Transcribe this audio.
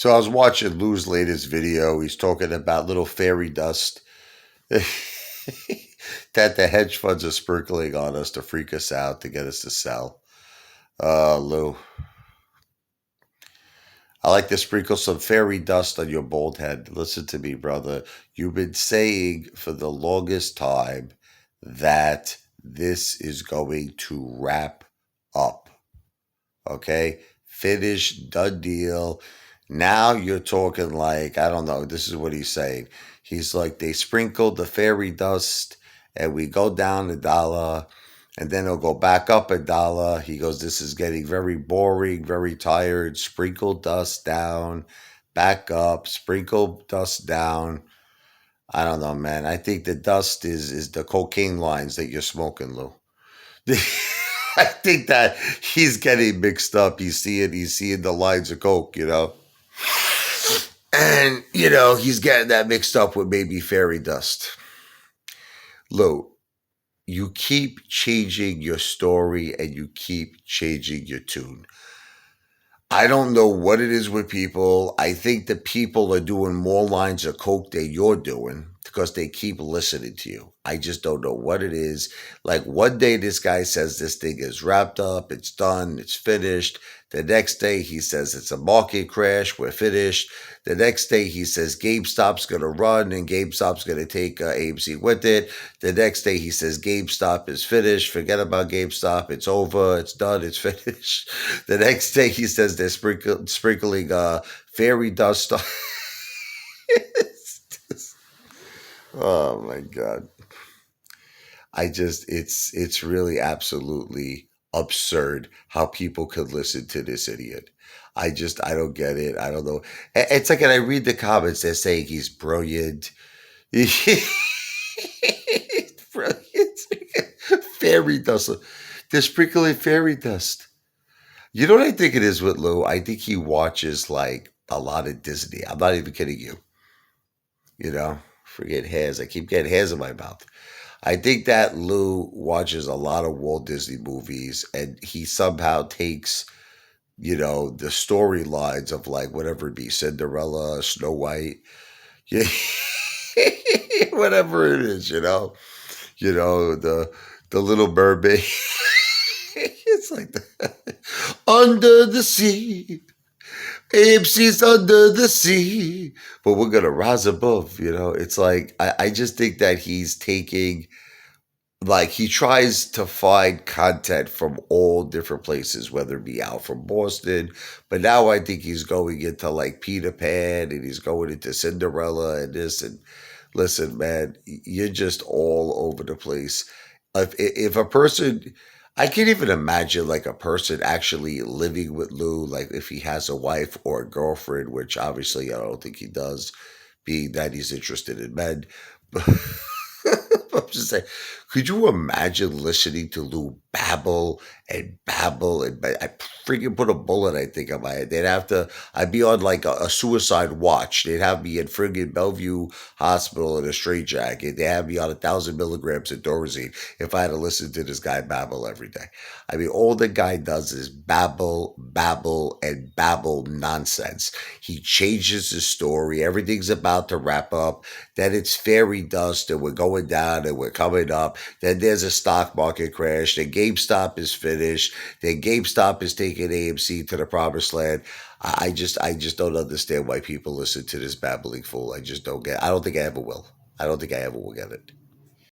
So I was watching Lou's latest video. He's talking about little fairy dust that the hedge funds are sprinkling on us to freak us out to get us to sell. Lou, I like to sprinkle some fairy dust on your bald head. Listen to me, brother. You've been saying for the longest time that this is going to wrap up. Okay? Finish, done deal. Now you're talking like, I don't know, this is what he's saying. He's like, they sprinkled the fairy dust and we go down $1 and then it'll go back up $1. He goes, this is getting very boring, very tired. Sprinkle dust down, back up, sprinkle dust down. I don't know, man. I think the dust is the cocaine lines that you're smoking, Lou. I think that he's getting mixed up. He's seeing the lines of coke. And he's getting that mixed up with maybe fairy dust. Lou, you keep changing your story and you keep changing your tune. I don't know what it is with people. I think that people are doing more lines of coke than you're doing because they keep listening to you. I just don't know what it is. Like one day this guy says this thing is wrapped up, it's done, it's finished. The next day he says it's a market crash, we're finished. The next day he says GameStop's going to run and GameStop's going to take AMC with it. The next day he says GameStop is finished, forget about GameStop, it's over, it's done, it's finished. The next day he says they're sprinkling fairy dust on. Oh my God. It's really absolutely absurd how people could listen to this idiot. I don't get it. I don't know. It's like, and I read the comments, they're saying he's brilliant. Brilliant. Fairy dust. They're sprinkling fairy dust. You know what I think it is with Lou? I think he watches like a lot of Disney. I'm not even kidding you. Forget hairs. I keep getting hairs in my mouth. I think that Lou watches a lot of Walt Disney movies and he somehow takes, the storylines of like whatever it be, Cinderella, Snow White, yeah, whatever it is, the Little Mermaid. It's like under the sea. AMC's under the sea, but we're gonna rise above. It's like I just think that he's taking, like, he tries to find content from all different places, whether it be out from Boston, but now I think he's going into like Peter Pan and he's going into Cinderella and this and listen, man, you're just all over the place. If a person, I can't even imagine like a person actually living with Lou, like if he has a wife or a girlfriend, which obviously I don't think he does, being that he's interested in men. But I'm just saying, could you imagine listening to Lou babble and babble and I freaking put a bullet, I think, on my head. I'd be on like a suicide watch. They'd have me in friggin' Bellevue Hospital in a straitjacket. They have me on 1,000 milligrams of Thorazine if I had to listen to this guy babble every day. I mean, all the guy does is babble, babble, and babble nonsense. He changes his story. Everything's about to wrap up. Then it's fairy dust and we're going down and we're coming up. Then there's a stock market crash. Then GameStop is finished. Then GameStop is taking AMC to the promised land. I just don't understand why people listen to this babbling fool. I just don't get. I don't think I ever will. I don't think I ever will get it.